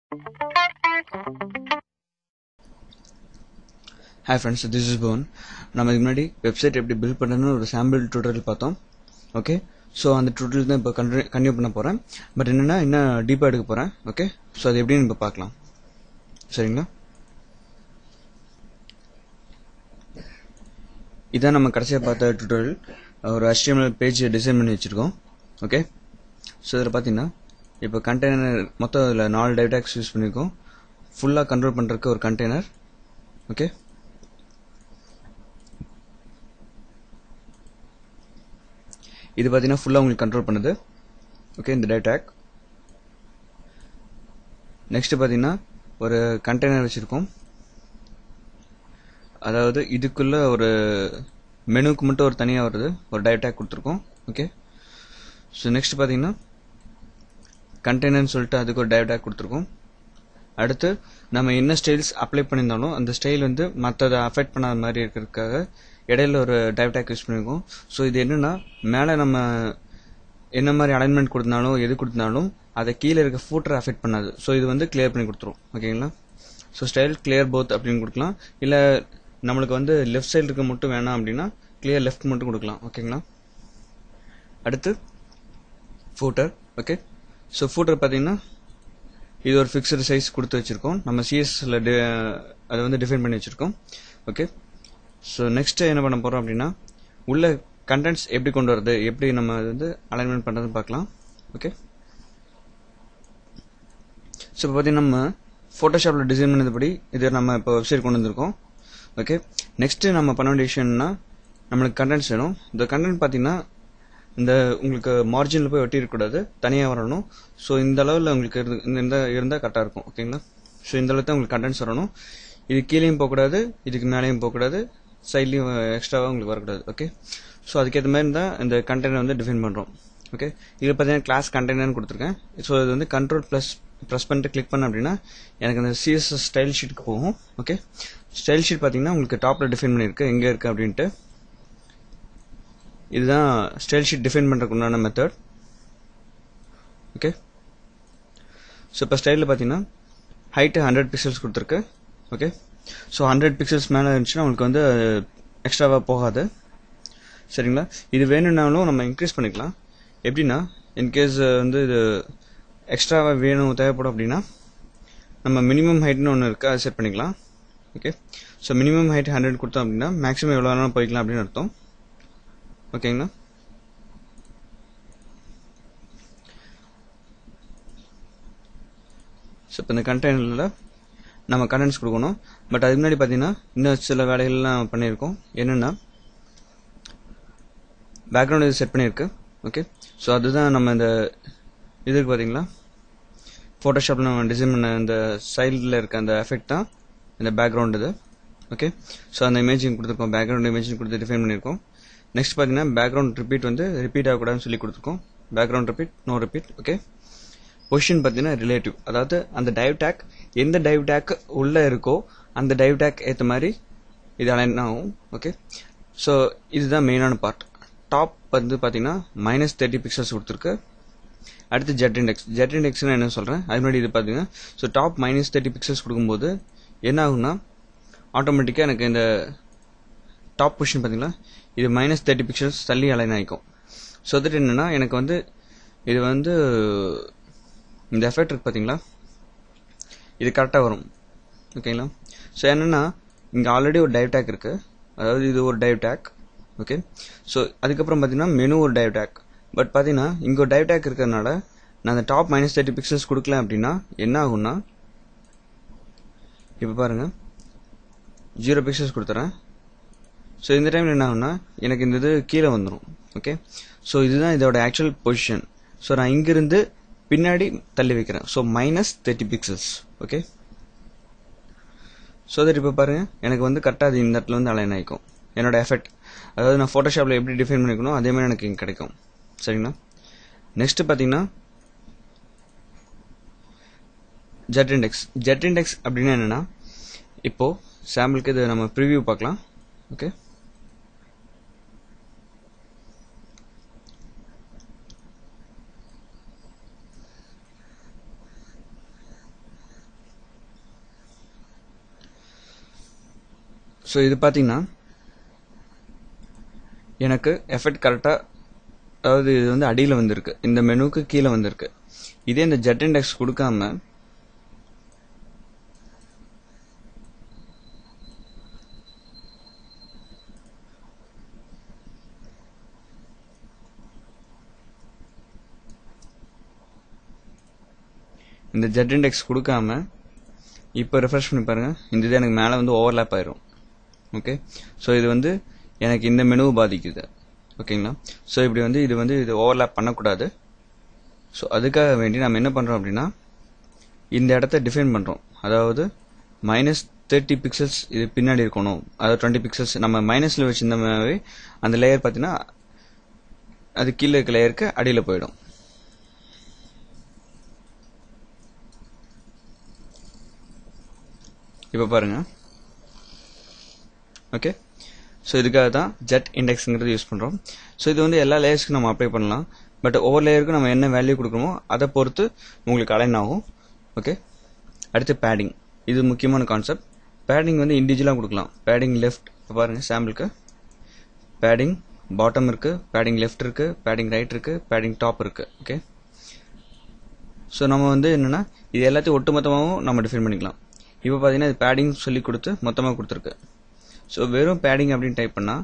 Hi friends, this is Bhuvan. நம்ம இதுக்கு முன்னாடி வெப்சைட் எப்படி பில்ட் பண்ணணும்னு ஒரு சாம்பிள் டியூட்டோரியல் பார்த்தோம். ஓகே, ஸோ அந்த டியூட்டோரியல் தான் இப்போ கன்டினியூ பண்ண போகிறேன். பட் என்னென்னா இன்னும் டீப்பாக எடுக்க போகிறேன். ஓகே, ஸோ அது எப்படின்னு இப்போ பார்க்கலாம். சரிங்களா, இதான் நம்ம கடைசியாக பார்த்த டியூட்டோரியல். ஒரு HTML பேஜ் டிசைன் பண்ணி வச்சுருக்கோம். ஓகே, ஸோ இதில் பார்த்தீங்கன்னா இப்போ கண்டெய்னர் மொத்தம் இதில் 4 டைவ் டேக்ஸ் யூஸ் பண்ணியிருக்கோம். ஃபுல்லாக கண்ட்ரோல் பண்ணுறதுக்கு ஒரு கண்டெய்னர். ஓகே, இது பார்த்தீங்கன்னா ஃபுல்லாக உங்களுக்கு கண்ட்ரோல் பண்ணுது. ஓகே, இந்த டைவ் டேக். நெக்ஸ்ட் பார்த்தீங்கன்னா ஒரு கண்டெய்னர் வச்சுருக்கோம். அதாவது இதுக்குள்ள ஒரு மெனுக்கு மட்டும் ஒரு தனியாக வருது, ஒரு டைவ் டேக் கொடுத்துருக்கோம். ஓகே, ஸோ நெக்ஸ்ட் பார்த்தீங்கன்னா கண்டெய்னர்னு சொல்லிட்டு அதுக்கு ஒரு டைவ் டேக் கொடுத்துருக்கோம். அடுத்து நம்ம என்ன ஸ்டைல்ஸ் அப்ளை பண்ணியிருந்தாலும் அந்த ஸ்டைல் வந்து மற்றதை அஃபெக்ட் பண்ணாத மாதிரி இருக்கிறதுக்காக இடையில ஒரு டைவ் டேக் யூஸ் பண்ணியிருக்கோம். ஸோ இது என்னன்னா மேலே நம்ம என்ன மாதிரி அலைன்மெண்ட் கொடுத்தாலும் எது கொடுத்தாலும் அதை கீழே இருக்க ஃபூட்டரை அஃபெக்ட் பண்ணாது. ஸோ இது வந்து கிளியர் பண்ணி கொடுத்துரும். ஓகேங்களா, ஸோ ஸ்டைல் கிளியர் போத் அப்படின்னு கொடுக்கலாம். இல்லை நம்மளுக்கு வந்து லெஃப்ட் சைடு இருக்க மட்டும் வேணாம் அப்படின்னா கிளியர் லெஃப்ட் மட்டும் கொடுக்கலாம். ஓகேங்களா, அடுத்து ஃபூட்டர். ஓகே, ஸோ ஃபூட்டர் பார்த்தீங்கன்னா இது ஒரு ஃபிக்ஸ்டு சைஸ் கொடுத்து வச்சுருக்கோம். நம்ம சிஎஸ்ல அதை வந்து டிஃபைன் பண்ணி வச்சுருக்கோம். ஓகே, ஸோ நெக்ஸ்ட் என்ன பண்ண போகிறோம் அப்படின்னா உள்ள கண்டென்ட்ஸ் எப்படி கொண்டு வரது, எப்படி நம்ம அது வந்து அலைன்மெண்ட் பண்ணுறதுன்னு பார்க்கலாம். ஓகே, ஸோ இப்போ பார்த்தீங்கன்னா நம்ம ஃபோட்டோஷாப்பில் டிசைன் பண்ணதுபடி இது நம்ம இப்போ வெப்சைட் கொண்டு வந்திருக்கோம். ஓகே, நெக்ஸ்ட்டு நம்ம பண்ண வேண்டிய விஷயம்னா நம்மளுக்கு கண்டென்ட்ஸ் வேணும். இந்த கண்டென்ட் பார்த்தீங்கன்னா இந்த உங்களுக்கு மார்ஜினில் போய் ஒட்டி இருக்கக்கூடாது, தனியாக வரணும். ஸோ இந்த அளவில் உங்களுக்கு இருந்தால் கரெக்டாக இருக்கும். ஓகேங்களா, ஸோ இந்த அளவுக்கு தான் உங்களுக்கு கண்டென்ட்ஸ் வரணும். இது கீழேயும் போகக்கூடாது, இதுக்கு மேலேயும் போகக்கூடாது, சைட்லையும் எக்ஸ்ட்ராவாக உங்களுக்கு வரக்கூடாது. ஓகே, ஸோ அதுக்கேற்ற மாதிரி தான் இந்த கண்டெய்னர் வந்து டிஃபைன் பண்ணுறோம். ஓகே, இது பார்த்தீங்கன்னா கிளாஸ் கண்டெய்னர்னு கொடுத்துருக்கேன். ஸோ இது வந்து ப்ரெஸ் பண்ணிட்டு கிளிக் பண்ண அப்படின்னா எனக்கு அந்த CSS ஸ்டைல் ஷீட்டுக்கு போகும். ஓகே, ஸ்டைல் ஷீட் பார்த்தீங்கன்னா உங்களுக்கு டாப்பில் டிஃபைன் பண்ணியிருக்கு எங்கே இருக்குது அப்படின்ட்டு. இதுதான் ஸ்டைல் ஷீட் டிஃபைன் பண்ணுறதுக்கு உண்டான மெத்தட். ஓகே, ஸோ இப்போ ஸ்டைலில் பார்த்தீங்கன்னா ஹைட்டு 100 பிக்சல்ஸ் கொடுத்துருக்கு. ஓகே, ஸோ 100 பிக்சல்ஸ் மேலே இருந்துச்சுன்னா உங்களுக்கு வந்து எக்ஸ்ட்ராவாக போகாது. சரிங்களா, இது வேணும்னாலும் நம்ம இன்க்ரீஸ் பண்ணிக்கலாம். எப்படின்னா இன்கேஸ் வந்து இது எக்ஸ்ட்ராவாக வேணும் தேவைப்படும் அப்படின்னா நம்ம மினிமம் ஹைட்னு ஒன்று இருக்குது, அதை செட் பண்ணிக்கலாம். ஓகே, ஸோ மினிமம் ஹைட் 100 கொடுத்தோம் அப்படின்னா மேக்ஸிமம் எவ்வளோ வேணாலும் போய்க்கலாம் அப்படின்னு அர்த்தம். ஓகேங்களா, ஸோ இப்போ இந்த கண்டெய்னரில் நம்ம கண்டென்ட்ஸ் கொடுக்கணும். பட் அதுக்கு முன்னாடி பார்த்தீங்கன்னா இன்னும் சில வேலைகள்லாம் பண்ணியிருக்கோம். என்னென்னா பேக்ரவுண்ட் இது செட் பண்ணியிருக்கு. ஓகே, ஸோ அதுதான் நம்ம இந்த இதுக்கு பார்த்தீங்களா ஃபோட்டோஷாப்பில் நம்ம டிசைன் பண்ண இந்த சைடில் இருக்க அந்த எஃபெக்ட் தான் இந்த பேக்ரவுண்ட் இது. ஓகே, ஸோ அந்த இமேஜிங் கொடுத்துருக்கோம், பேக்ரவுண்ட் இமேஜிங் கொடுத்து டிஃபைன் பண்ணியிருக்கோம். நெக்ஸ்ட் பார்த்தீங்கன்னா பேக்ரவுண்ட் ரிப்பீட் வந்து ரிப்பீட் ஆகக்கூடாதுன்னு சொல்லி கொடுத்துருக்கோம். Background repeat, no repeat. Okay, position பார்த்தீங்கன்னா ரிலேட்டிவ், அதாவது அந்த டைவ் டேக் எந்த டைவ் டேக் உள்ளே இருக்கோ அந்த டைவ் டேக் ஏற்ற மாதிரி இது அலைன் ஆகும். ஓகே, ஸோ இதுதான் மெயினான பார்ட். டாப் வந்து பார்த்தீங்கன்னா -30 பிக்சல்ஸ் கொடுத்துருக்கு. அடுத்து ஜெட் இண்டெக்ஸ்னு என்ன சொல்கிறேன் அது முன்னாடி இது பார்த்தீங்கன்னா ஸோ டாப் -30 பிக்சல்ஸ் கொடுக்கும்போது என்ன ஆகும்னா ஆட்டோமேட்டிக்காக எனக்கு இந்த டாப் பொசிஷன் பார்த்தீங்கன்னா இது -30 பிக்சல்ஸ் தள்ளி அலைன் ஆகிக்கும். ஸோ அதுட்டு என்னென்னா எனக்கு வந்து இது வந்து இந்த எஃபெக்ட் இருக்குது பார்த்தீங்களா, இது கரெக்டாக வரும். ஓகேங்களா, ஸோ என்னென்னா இங்கே ஆல்ரெடி ஒரு டைவ் டேக் இருக்குது, அதாவது இது ஒரு டைவ் டேக். ஓகே, ஸோ அதுக்கப்புறம் பார்த்தீங்கன்னா மெனு ஒரு டைவ் டேக். பட் பார்த்தீங்கன்னா இங்கே ஒரு டைவ் டேக் இருக்கிறதுனால நான் அந்த டாப் -30 பிக்சல்ஸ் கொடுக்கல அப்படின்னா என்ன ஆகும்னா இப்போ பாருங்கள் 0 பிக்சல்ஸ் கொடுத்துறேன். ஸோ இந்த டைமில் என்ன ஆகும்னா எனக்கு இந்த இது கீழே வந்துடும். ஓகே, ஸோ இதுதான் இதோட ஆக்சுவல் பொசிஷன். ஸோ நான் இங்கிருந்து பின்னாடி தள்ளி வைக்கிறேன். So -30 pixels. Okay, so that இப்போ பாருங்கள் எனக்கு வந்து கரெக்டாக அது இந்த இடத்துல வந்து அலைன் ஆகிக்கும் என்னோட எஃபெக்ட். அதாவது நான் ஃபோட்டோஷாப்பில் எப்படி டிஃபைன் பண்ணிக்கணும் அதே மாதிரி எனக்கு இங்கே கிடைக்கும். சரிங்களா, நெக்ஸ்ட் பார்த்தீங்கன்னா ஜெட் இண்டெக்ஸ் அப்படின்னா என்னென்னா இப்போது சாம்பிளுக்கு இது நம்ம ப்ரிவியூ பார்க்கலாம். ஓகே, ஸோ இது பார்த்தீங்கன்னா எனக்கு எஃபெக்ட் கரெக்டாக, அதாவது இது வந்து அடியில் வந்திருக்கு, இந்த மெனுக்கு கீழே வந்திருக்கு. இதே இந்த ஜெட் இண்டெக்ஸ் கொடுக்காம இந்த ஜெட் இண்டெக்ஸ் கொடுக்காம இப்போ ரெஃப்ரெஷ் பண்ணி பாருங்க, இந்த இது எனக்கு மேலே வந்து ஓவர்லேப் ஆயிரும். ஓகே, ஸோ இது வந்து எனக்கு இந்த மெனுவை பாதிக்குது. ஓகேங்களா, ஸோ இப்படி வந்து இது ஓவர்லேப் பண்ணக்கூடாது. ஸோ அதுக்காக வேண்டி நம்ம என்ன பண்ணுறோம் அப்படின்னா, இந்த இடத்த டிஃபைன் பண்ணுறோம். அதாவது -30 பிக்சல்ஸ் இது பின்னாடி இருக்கணும், அதாவது 20 பிக்சல்ஸ் நம்ம மைனஸில் வச்சிருந்த மாதிரி அந்த லேயர் பார்த்தீங்கன்னா அது கீழே இருக்க லேயருக்கு அடியில் போயிடும். இப்போ பாருங்க. ஓகே, ஸோ இதுக்காக தான் ஜெட் இண்டெக்ஸுங்கிறது யூஸ் பண்ணுறோம். ஸோ இது வந்து எல்லா லேயர்ஸ்க்கும் நம்ம அப்ளை பண்ணலாம். பட் ஒவ்வொரு லேயருக்கும் நம்ம என்ன வேல்யூ கொடுக்குறோமோ அதை பொறுத்து உங்களுக்கு அலைன் ஆகும். ஓகே, அடுத்து பேடிங். இது முக்கியமான கான்செப்ட். பேடிங் வந்து இண்டிவிஜுவலாக கொடுக்கலாம். பேடிங் லெஃப்ட், இப்போ பாருங்கள் சாம்பிளுக்கு பேடிங் பாட்டம் இருக்குது, பேடிங் லெஃப்ட் இருக்குது, பேடிங் ரைட் இருக்குது, பேடிங் டாப் இருக்குது. ஓகே, ஸோ நம்ம வந்து என்னென்னா இது எல்லாத்தையும் ஒட்டுமொத்தமாகவும் நம்ம டிஃபைன் பண்ணிக்கலாம். இப்போ பார்த்தீங்கன்னா இது பேடிங் சொல்லி கொடுத்து மொத்தமாக கொடுத்துருக்கு. ஸோ வெறும் பேடிங் அப்படின்னு டைப் பண்ணால்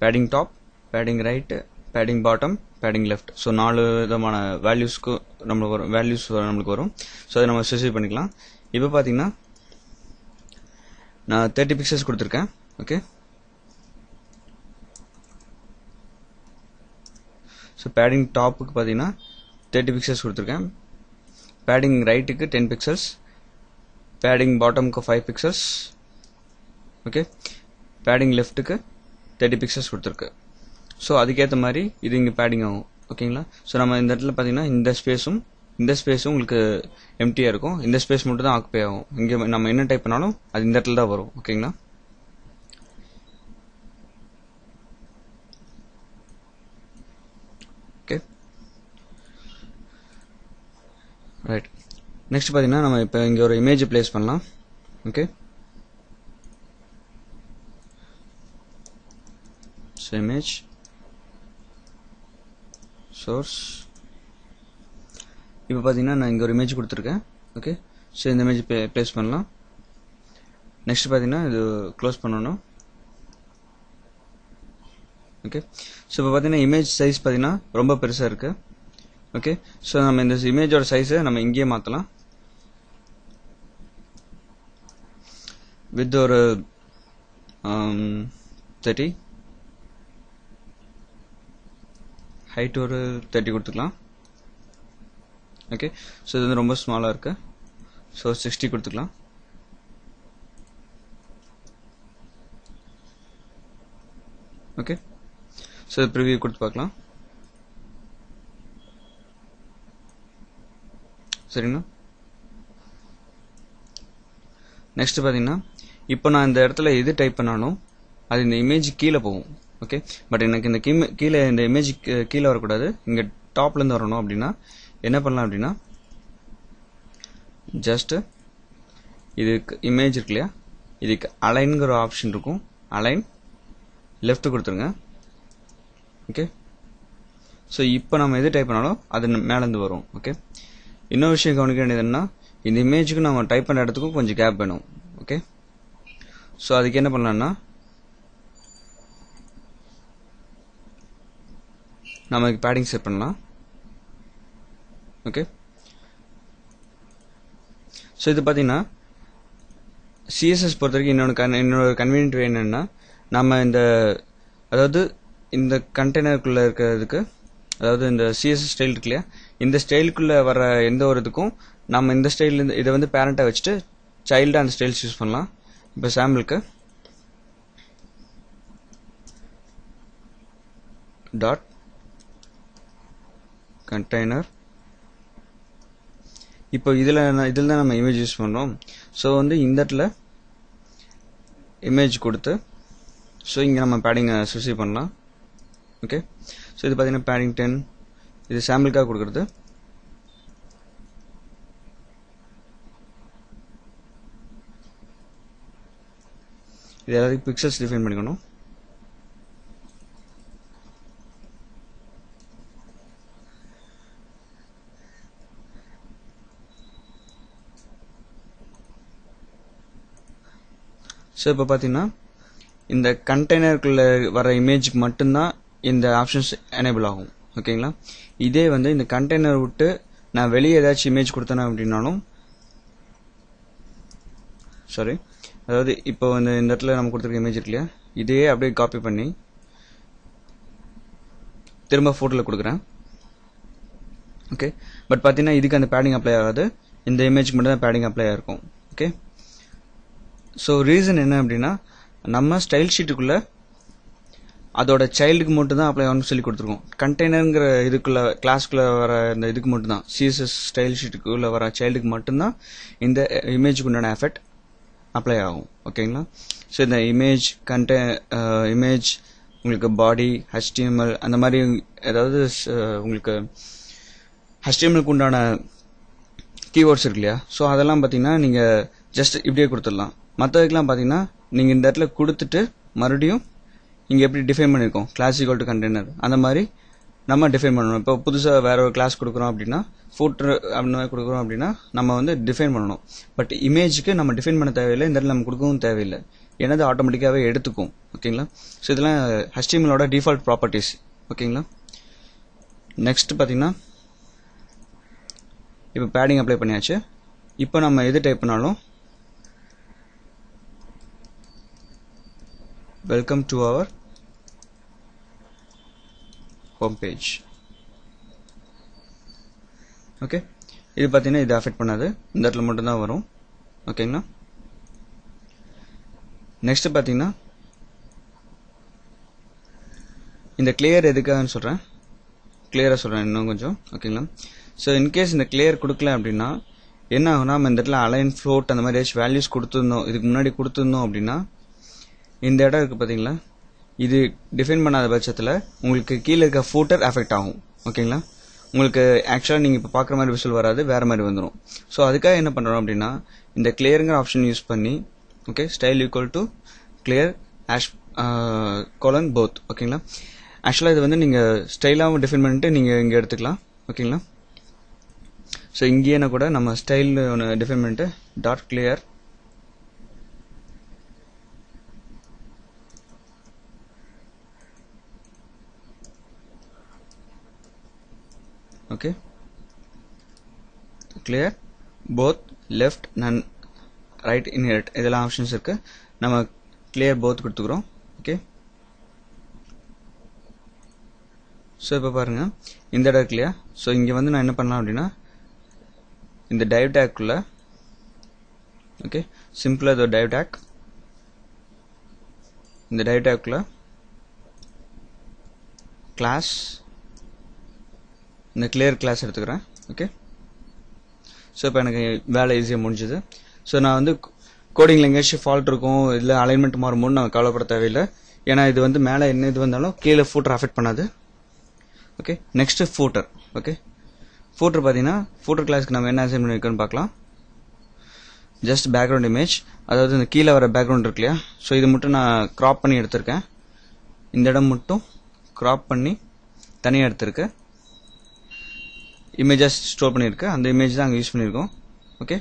padding top, padding right, padding bottom, padding left, so 4 விதமான வேல்யூஸ்க்கு நம்மளுக்கு வரும். ஸோ அதை நம்ம ஸ்பெசிஃபை பண்ணிக்கலாம். இப்போ பார்த்தீங்கன்னா நான் 30 பிக்சல்ஸ் கொடுத்துருக்கேன். ஓகே, ஸோ பேடிங் டாப்புக்கு பார்த்தீங்கன்னா 30 பிக்சல்ஸ் கொடுத்துருக்கேன். பேடிங் ரைட்டுக்கு 10 பிக்சல்ஸ், பேடிங் பாட்டமுக்கு 5 பிக்சல்ஸ். ஓகே, பேடிங் லெஃப்ட்டுக்கு 30 பிக்சல்ஸ் கொடுத்துருக்கு. ஸோ அதுக்கேற்ற மாதிரி இது இங்கே பேடிங் ஆகும். ஓகேங்களா, ஸோ நம்ம இந்த இடத்துல பார்த்தீங்கன்னா இந்த ஸ்பேஸும் உங்களுக்கு எம்டியாக இருக்கும். இந்த ஸ்பேஸ் மட்டும் தான் ஆக்குபை ஆகும். இங்கே நம்ம என்ன டைப் பண்ணாலும் அது இந்த இடத்துல தான் வரும். ஓகேங்களா, ஓகே ரைட். நெக்ஸ்ட் பார்த்தீங்கன்னா நம்ம இப்போ இங்கே ஒரு இமேஜ் பிளேஸ் பண்ணலாம். Okay, so image source. இப்போ பார்த்தீங்கன்னா நான் இங்கே ஒரு இமேஜ் கொடுத்துருக்கேன். ஓகே, ஸோ இந்த இமேஜ் பிளேஸ் பண்ணலாம். நெக்ஸ்ட் பார்த்தீங்கன்னா இது க்ளோஸ் பண்ணணும். ஓகே, ஸோ இப்போ பார்த்தீங்கன்னா இமேஜ் சைஸ் பார்த்தீங்கன்னா ரொம்ப பெருசாக இருக்குது. ஓகே, ஸோ நம்ம இந்த இமேஜோட சைஸை நம்ம இங்கேயே மாற்றலாம். வித் ஒரு 30, ஹைட் ஒரு 30 கொடுத்துக்கலாம். ஓகே, ஸோ இது வந்து ரொம்ப ஸ்மாலாக இருக்கு. ஸோ 60 கொடுத்துக்கலாம். ஓகே, ஸோ ப்ரிவியூ கொடுத்து பார்க்கலாம். சரிங்களா, நெக்ஸ்ட் பார்த்தீங்கன்னா இப்போ நான் இந்த இடத்துல எது டைப் பண்ணாலும் அது இந்த இமேஜ் கீழே போகும். ஓகே, பட் எனக்கு இந்த கீழே இந்த இமேஜ் கீழே வரக்கூடாது, இங்கே டாப்லேருந்து வரணும். அப்படின்னா என்ன பண்ணலாம் அப்படின்னா, ஜஸ்ட் இதுக்கு இமேஜ் இருக்கு இல்லையா, இதுக்கு அலைன்கிற ஆப்ஷன் இருக்கும். அலைன் லெஃப்ட் கொடுத்துருங்க. ஓகே, ஸோ இப்போ நம்ம எது டைப் பண்ணாலும் அது மேலேருந்து வரும். ஓகே, இன்னொரு விஷயம் கவனிக்க வேண்டியது என்னன்னா, இந்த இமேஜுக்கு நம்ம டைப் பண்ண இடத்துக்கும் கொஞ்சம் கேப் வேணும். ஓகே, ஸோ அதுக்கு என்ன பண்ணலாம்னா, நம்ம பேடிங் செட் பண்ணலாம். ஓகே, ஸோ இது பார்த்தீங்கன்னா சிஎஸ்எஸ் பொறுத்த வரைக்கும் இன்னொரு கன்வீனியன்ட் வே என்னன்னா, நம்ம அதாவது இந்த கண்டெய்னருக்குள்ளே இருக்கிறதுக்கு, அதாவது இந்த சிஎஸ்எஸ் ஸ்டைல் இருக்கு இல்லையா, இந்த ஸ்டைலுக்குள்ளே வர எந்த ஒரு இதுக்கும் நம்ம இந்த ஸ்டைல் இதை வந்து பேரண்ட்டாக வச்சுட்டு சைல்டாக அந்த ஸ்டைல்ஸ் யூஸ் பண்ணலாம். இப்போ சாம்பிளுக்கு டாட் கண்டெய்னர், இப்போ இதில் தான் நம்ம இமேஜ் யூஸ் பண்ணுறோம். ஸோ வந்து இந்த இடத்துல இமேஜ் கொடுத்து, ஸோ இங்கே நம்ம பேடிங்கை ஸ்பெசிஃபை பண்ணலாம். ஓகே, ஸோ இது பார்த்தீங்கன்னா பேடிங் 10, இது சாம்பிளுக்காக கொடுக்குறது. இது எல்லாத்துக்கும் பிக்சல்ஸ் டிஃபைன் பண்ணிக்கணும். ஸோ இப்போ பார்த்தீங்கன்னா இந்த கண்டெய்னருக்குள்ள வர இமேஜுக்கு மட்டும்தான் இந்த ஆப்ஷன்ஸ் எனேபிள் ஆகும். ஓகேங்களா? இதே வந்து இந்த கண்டெய்னர் விட்டு நான் வெளியே ஏதாச்சும் இமேஜ் கொடுத்தேன் அப்படின்னாலும், சாரி, அதாவது இப்போ வந்து இந்த இடத்துல நம்ம கொடுத்துருக்க இமேஜ் இருக்கு இல்லையா, இதையே அப்படியே காப்பி பண்ணி திரும்ப ஃபோட்டோவில் கொடுக்குறேன். ஓகே, பட் பார்த்தீங்கன்னா இதுக்கு அந்த பேடிங் அப்ளை ஆகாது, இந்த இமேஜ்க்கு மட்டும் தான் பேடிங் அப்ளை ஆகிருக்கும். ஓகே, ஸோ ரீசன் என்ன அப்படின்னா, நம்ம ஸ்டைல் ஷீட்டுக்குள்ள அதோட சைல்டுக்கு மட்டும் தான் அப்ளை ஆகணும்னு சொல்லி கொடுத்துருக்கோம். கண்டெய்னருங்கிற இதுக்குள்ள கிளாஸ்க்குள்ள வர இந்த இதுக்கு மட்டும்தான், சிஎஸ்எஸ் ஸ்டைல் ஷீட்டுக்குள்ள வர சைல்டுக்கு மட்டும்தான் இந்த இமேஜுக்கு உண்டான எஃபெக்ட் அப்ளை ஆகும். ஓகேங்களா? ஸோ இந்த இமேஜ் இமேஜ் உங்களுக்கு பாடி HTML அந்த மாதிரி ஏதாவது உங்களுக்கு HTMLக்கு உண்டான கீவேர்ட்ஸ் இருக்கு இல்லையா, ஸோ அதெல்லாம் பார்த்தீங்கன்னா நீங்கள் ஜஸ்ட் இப்படியே கொடுத்துடலாம். மற்றதுக்கெல்லாம் பார்த்தீங்கன்னா நீங்கள் இந்த இடத்துல கொடுத்துட்டு மறுபடியும் இங்கே எப்படி டிஃபைன் பண்ணியிருக்கோம், கிளாஸ் ஈக்குவல் டு கண்டெய்னர், அந்த மாதிரி நம்ம டிஃபைன் பண்ணணும். இப்போ புதுசாக வேற ஒரு கிளாஸ் கொடுக்குறோம் அப்படின்னா, ஃபூட்டர் அந்த மாதிரி கொடுக்குறோம் அப்படின்னா நம்ம வந்து டிஃபைன் பண்ணணும். பட் இமேஜுக்கு நம்ம டிஃபைன் பண்ண தேவையில்லை, இந்த இடத்துல நம்ம கொடுக்கவும் தேவையில்லை, ஏன்னா அது ஆட்டோமேட்டிக்காகவே எடுத்துக்கும். ஓகேங்களா? ஸோ இதெல்லாம் HTMLோட டிஃபால்ட் ப்ராப்பர்ட்டிஸ். ஓகேங்களா? நெக்ஸ்ட் பார்த்தீங்கன்னா இப்போ பேடிங் அப்ளை பண்ணியாச்சு. இப்போ நம்ம எது டைப் பண்ணாலும் welcome to our home page. Okay, இது பார்த்தீங்கன்னா இது அஃபெக்ட் பண்ணாது, இந்த இடத்துல மட்டும்தான் வரும். ஓகேங்களா? நெக்ஸ்ட் பார்த்தீங்கன்னா இந்த கிளியர் எதுக்காகன்னு சொல்கிறேன், கிளியராக சொல்கிறேன் இன்னும் கொஞ்சம். ஓகேங்களா? ஸோ இன்கேஸ் இந்த கிளியர் கொடுக்கல அப்படின்னா என்ன ஆகும்னா, நம்ம இந்த இடத்துல அலைன் ஃப்ளோட் அந்த மாதிரி ஏதாச்சும் வேல்யூஸ் கொடுத்துருந்தோம், இதுக்கு முன்னாடி கொடுத்துருந்தோம் அப்படின்னா இந்த இடம் இருக்குது பார்த்தீங்களா, இது டிஃபைன் பண்ணாத பட்சத்தில் உங்களுக்கு கீழே இருக்க ஃபூட்டர் அஃபெக்ட் ஆகும். ஓகேங்களா? உங்களுக்கு ஆக்சுவலாக நீங்கள் இப்போ பார்க்குற மாதிரி விஷுவல் வராது, வேறு மாதிரி வந்துடும். ஸோ அதுக்காக என்ன பண்ணுறோம் அப்படின்னா, இந்த கிளியருங்கிற ஆப்ஷன் யூஸ் பண்ணி, okay, style equal to clear :both. ஓகேங்களா? ஆக்சுவலாக இது வந்து நீங்கள் ஸ்டைலாகவும் டிஃபைன் பண்ணிட்டு நீங்கள் இங்கே எடுத்துக்கலாம். ஓகேங்களா? ஸோ இங்கேயே கூட நம்ம ஸ்டைல் ஒன்று டிஃபைன் பண்ணிட்டு dot clear okay clear both left and right inherit இதெல்லாம் ஆப்ஷன்ஸ் இருக்கு. நம்ம கிளியர் போத் கொடுத்துக்கிறோம். ஓகே, ஸோ இப்போ பாருங்க இந்த இடம் இருக்கு இல்லையா, ஸோ இங்கே வந்து நான் என்ன பண்ணலாம் அப்படின்னா இந்த டைவ் டேக்குள்ள, ஓகே, சிம்பிளாக இது டைவ் டேக், இந்த டைவ் டேக்குள்ள கிளாஸ், இந்த கிளியர் கிளாஸ் எடுத்துக்கிறேன். ஓகே, ஸோ இப்போ எனக்கு வேலை ஈஸியாக முடிஞ்சுது. ஸோ நான் வந்து கோடிங்கில் எங்கேயாச்சும் ஃபால்ட் இருக்கும், இல்லை அலைன்மெண்ட் மாறும்போது நான் கவலைப்பட தேவையில்லை, ஏன்னா இது வந்து மேலே என்ன இது வந்தாலும் கீழே ஃபூட்டர் அஃபெக்ட் பண்ணாது. Okay, next footer. Okay, footer பார்த்தீங்கன்னா ஃபூட்டர் கிளாஸ்க்கு நம்ம என்ன அசைன் பண்ணியிருக்கோன்னு பார்க்கலாம். ஜஸ்ட் பேக்ரவுண்ட் இமேஜ், அதாவது இந்த கீழே வர பேக்ரவுண்ட் இருக்கு இல்லையா, ஸோ இது மட்டும் நான் க்ராப் பண்ணி எடுத்திருக்கேன். இந்த இடம் மட்டும் க்ராப் பண்ணி தனியாக எடுத்திருக்கேன். இமேஜஸ் ஸ்டோர் பண்ணியிருக்கு, அந்த இமேஜ் தான் அங்கே யூஸ் பண்ணியிருக்கோம். ஓகே,